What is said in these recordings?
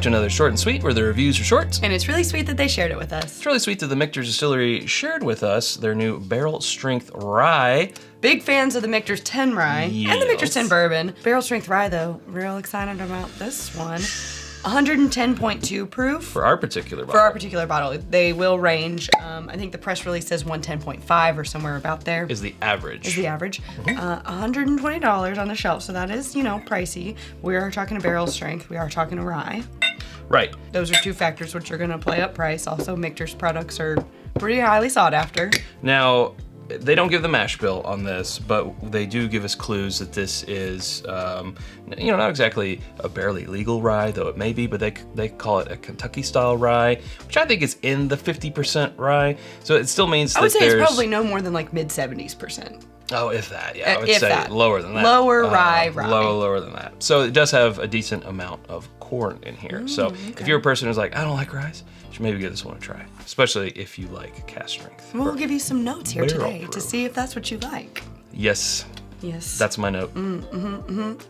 back to another Short and Sweet, where the reviews are short. And it's really sweet that they shared it with us. It's really sweet that the Michter Distillery shared with us their new barrel strength rye. Big fans of the Michter's 10 rye Yes. and the Michter's 10 bourbon. Barrel strength rye, though, real excited about this one. 110.2 proof. For our particular bottle. For our particular bottle. They will range, I think the press release says 110.5 or somewhere about there. Is the average. $120 on the shelf, so that is, pricey. We are talking a barrel strength. We are talking a rye. Right. Those are two factors which are going to play up price. Also, Michter's products are pretty highly sought after. Now, they don't give the mash bill on this, but they do give us clues that this is, not exactly a barely legal rye, though it may be, but they call it a Kentucky-style rye, which I think is in the 50% rye. So it still means that I would say it's probably no more than like mid-70s%. Oh, if that, yeah. I would say that. Lower than that. Lower rye. Lower than that. So it does have a decent amount of corn in here. So if you're a person who's like, I don't like ryes, you should maybe give this one a try, especially if you like cast strength. We'll give you some notes here today to see if that's what you like. Yes. Yes. That's my note.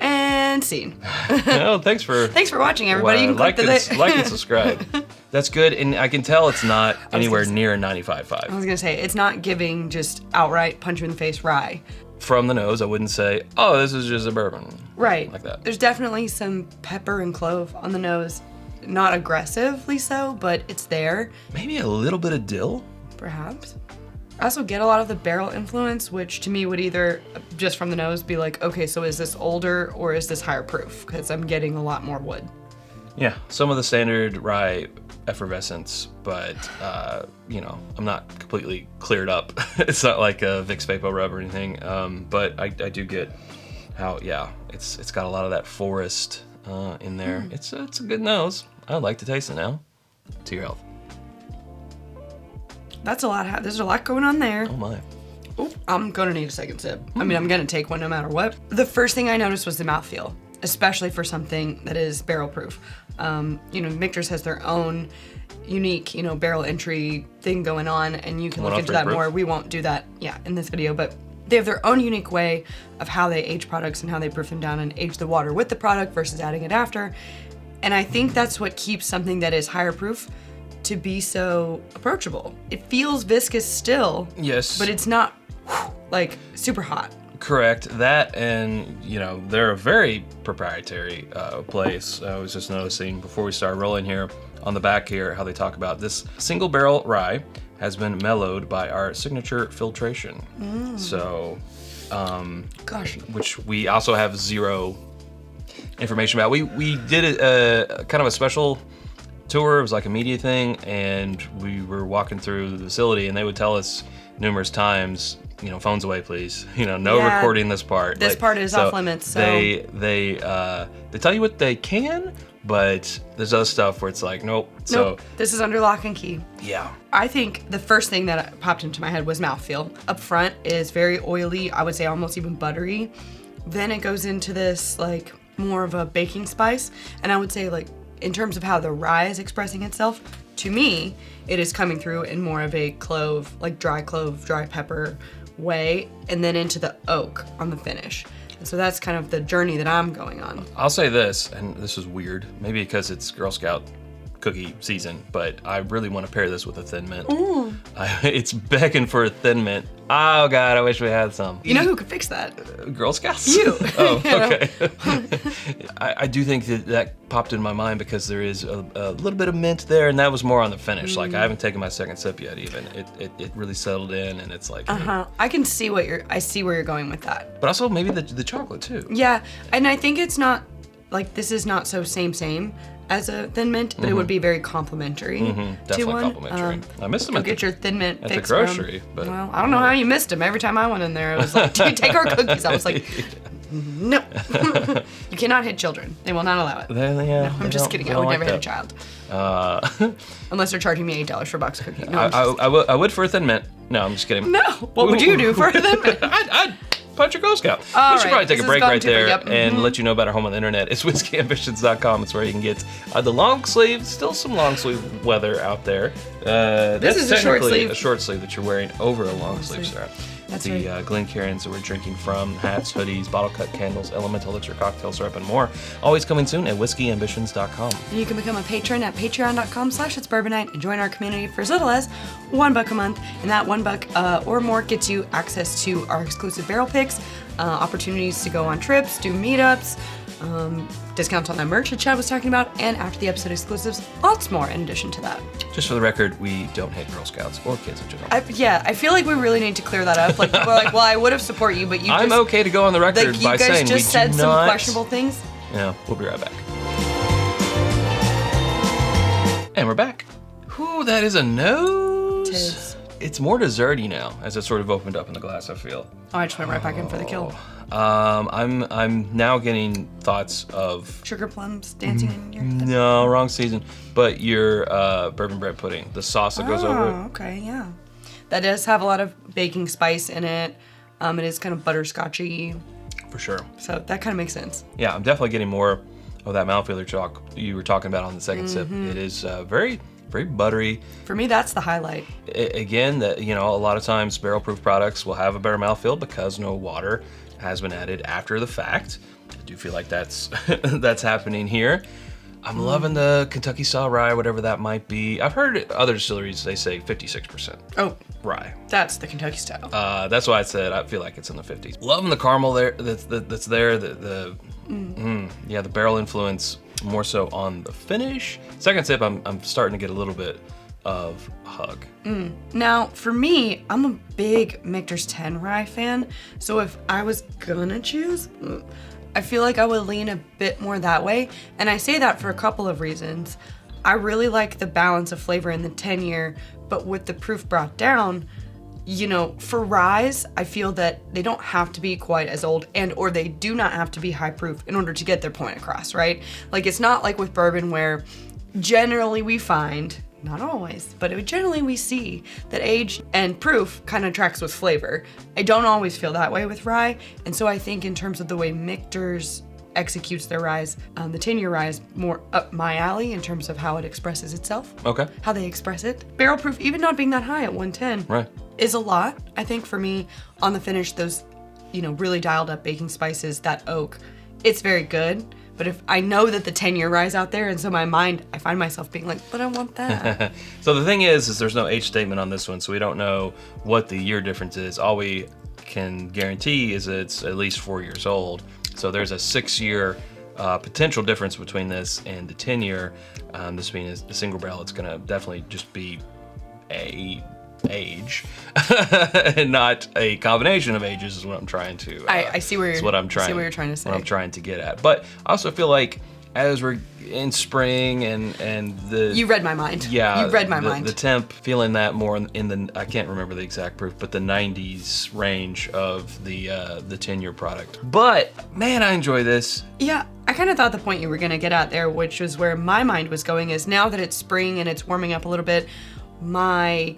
And scene. Oh, thanks for watching, everybody. You can like and subscribe. That's good, and I can tell it's not anywhere near a 95.5. I was gonna say, it's not giving just outright punch you in the face rye. From the nose, I wouldn't say, oh, this is just a bourbon. Right. Like that. There's definitely some pepper and clove on the nose. Not aggressively so, but it's there. Maybe a little bit of dill? Perhaps. I also get a lot of the barrel influence, which to me would either, just from the nose, be like, okay, so is this older or is this higher proof? Because I'm getting a lot more wood. Yeah, some of the standard rye effervescence, but, I'm not completely cleared up. It's not like a Vicks Vapo Rub or anything, but I do get how, it's got a lot of that forest in there. It's a good nose. I'd like to taste it now. To your health. That's a lot. There's a lot going on there. Oh my. Oh, I'm gonna need a second sip. I mean, I'm gonna take one no matter what. The first thing I noticed was the mouthfeel, especially for something that is barrel proof. Michter's has their own unique, barrel entry thing going on, and you can look into that more. We won't do that, in this video, but they have their own unique way of how they age products and how they proof them down and age the water with the product versus adding it after. And I think that's what keeps something that is higher proof to be so approachable. It feels viscous still. Yes. But it's not like super hot. Correct. That, and they're a very proprietary place. I was just noticing before we start rolling here on the back here how they talk about this single barrel rye has been mellowed by our signature filtration. So, which we also have zero information about. We did a kind of a special tour. It was like a media thing, and we were walking through the facility, and they would tell us numerous times, phones away, please. No recording this part. This part is off limits. So they tell you what they can, but there's other stuff where it's like, nope. So this is under lock and key. Yeah. I think the first thing that popped into my head was mouthfeel. Up front is very oily. I would say almost even buttery. Then it goes into this like more of a baking spice, and I would say like, in terms of how the rye is expressing itself, to me, it is coming through in more of a clove, dry pepper way, and then into the oak on the finish. And so that's kind of the journey that I'm going on. I'll say this, and this is weird, maybe because it's Girl Scout cookie season, but I really want to pair this with a Thin Mint. It's begging for a Thin Mint. Oh God, I wish we had some. You know who could fix that? Girl Scouts? You. Oh, okay. I do think that popped in my mind because there is a little bit of mint there, and that was more on the finish. Like, I haven't taken my second sip yet even. It really settled in, and it's like... I can see I see where you're going with that. But also maybe the chocolate too. Yeah, and I think it's not, this is not so same as a Thin Mint, but it would be very complimentary to Definitely one. complimentary. I missed them Get your Thin Mint at fix the grocery. But well, I don't know how you missed them. Every time I went in there, it was like, do you take our cookies? I was like, no. You cannot hit children. They will not allow it. No, I'm just kidding. I would never hit a child. Unless they're charging me $8 for a box of cookies. No, I would for a Thin Mint. No, I'm just kidding. No. What would you do for a Thin Mint? I'd punch your Girl Scout. We should probably take a break right there and let you know about our home on the internet. It's whiskyambitions.com. It's where you can get the long sleeve, still some long sleeve weather out there. This is technically a short sleeve that you're wearing over a long sleeve strap. That's the right. Glencairns that we're drinking from, hats, hoodies, bottle cut candles, elemental elixir cocktail syrup, and more. Always coming soon at whiskyambitions.com. And you can become a patron at patreon.com/itsbourbonnight and join our community for as little as $1 a month. And that $1 or more gets you access to our exclusive barrel picks, opportunities to go on trips, do meetups, discounts on that merch that Chad was talking about, and after the episode exclusives, lots more in addition to that. Just for the record, we don't hate Girl Scouts or kids in general. I feel like we really need to clear that up. Like, people are like, well, I would have support you, but you I'm just... okay to go on the record like, by you guys saying just we said do some not... questionable things. Yeah, we'll be right back. And we're back. Ooh, that is a nose. Tis. It's more desserty now, as it sort of opened up in the glass, I feel. Oh, I just went right back in for the kill. I'm now getting thoughts of... Sugar plums dancing in your... No, wrong season. But your bourbon bread pudding, the sauce that goes over it. Oh, okay, yeah. That does have a lot of baking spice in it. It is kind of butterscotchy. For sure. So that kind of makes sense. Yeah, I'm definitely getting more of that mouthfeel you were talking about on the second sip. It is very, very buttery. For me, that's the highlight. Again, that a lot of times barrel-proof products will have a better mouthfeel because no water has been added after the fact. I do feel like that's that's happening here. I'm loving the Kentucky style rye, whatever that might be. I've heard other distilleries, they say 56% Oh, rye. that's the Kentucky style. That's why I said I feel like it's in the 50s. Loving the caramel there that's there. The barrel influence more so on the finish. Second sip, I'm starting to get a little bit of hug. Now, for me, I'm a big Michter's 10 rye fan. So if I was gonna choose, I feel like I would lean a bit more that way. And I say that for a couple of reasons. I really like the balance of flavor in the 10-year, but with the proof brought down, for ryes, I feel that they don't have to be quite as old or they do not have to be high proof in order to get their point across, right? Like, it's not like with bourbon where generally we find, not always, but generally we see that age and proof kind of tracks with flavor. I don't always feel that way with rye, and so I think in terms of the way Michter's executes their ryes, the 10-year rye is more up my alley in terms of how it expresses itself. Okay. How they express it. Barrel proof, even not being that high at 110, Right. is a lot. I think for me, on the finish, those, really dialed up baking spices, that oak, it's very good. But if I know that the 10-year rye's out there, and so my mind, I find myself being like, but I want that. So the thing is there's no age statement on this one, so we don't know what the year difference is. All we can guarantee is it's at least 4 years old. So there's a 6-year potential difference between this and the 10-year. This being a single barrel, it's gonna definitely just be a age and not a combination of ages is what I'm trying to I see where you're trying to say. What I'm trying to get at. But I also feel like as we're in spring and the You read my mind. Yeah, You read my mind. The temp, feeling that more in the I can't remember the exact proof, but the 90s range of the 10-year product. But man, I enjoy this. Yeah, I kind of thought the point you were gonna get at there, which was where my mind was going, is now that it's spring and it's warming up a little bit, my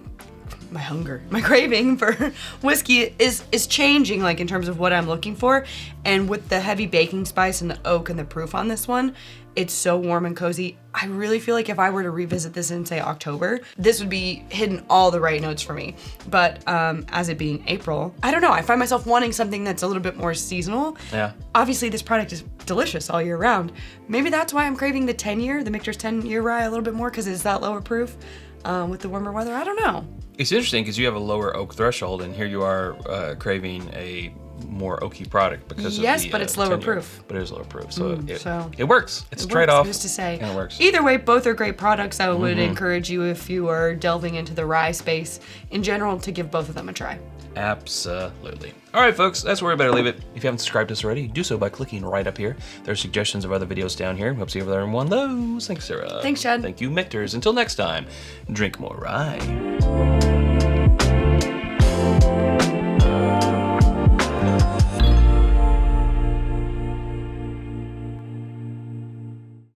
hunger, my craving for whiskey is changing, like in terms of what I'm looking for. And with the heavy baking spice and the oak and the proof on this one, it's so warm and cozy. I really feel like if I were to revisit this in, say, October, this would be hitting all the right notes for me. But as it being April, I don't know, I find myself wanting something that's a little bit more seasonal. Yeah. Obviously, this product is delicious all year round. Maybe that's why I'm craving the 10-year, the Michter's 10-year rye a little bit more, because it's that lower proof with the warmer weather. I don't know. It's interesting because you have a lower oak threshold, and here you are craving a more oaky product because of the but it's lower 10-year. proof. But it is lower proof, so so it works. It's a It trade-off. works, who's to say? And it works. Either way, both are great products. I would encourage you, if you are delving into the rye space in general, to give both of them a try. Absolutely. All right, folks, that's where we better leave it. If you haven't subscribed to us already, do so by clicking right up here. There are suggestions of other videos down here. Hope to see you over there in one of those. Thanks, Sarah. Thanks, Chad. Thank you, Michters. Until next time, drink more rye.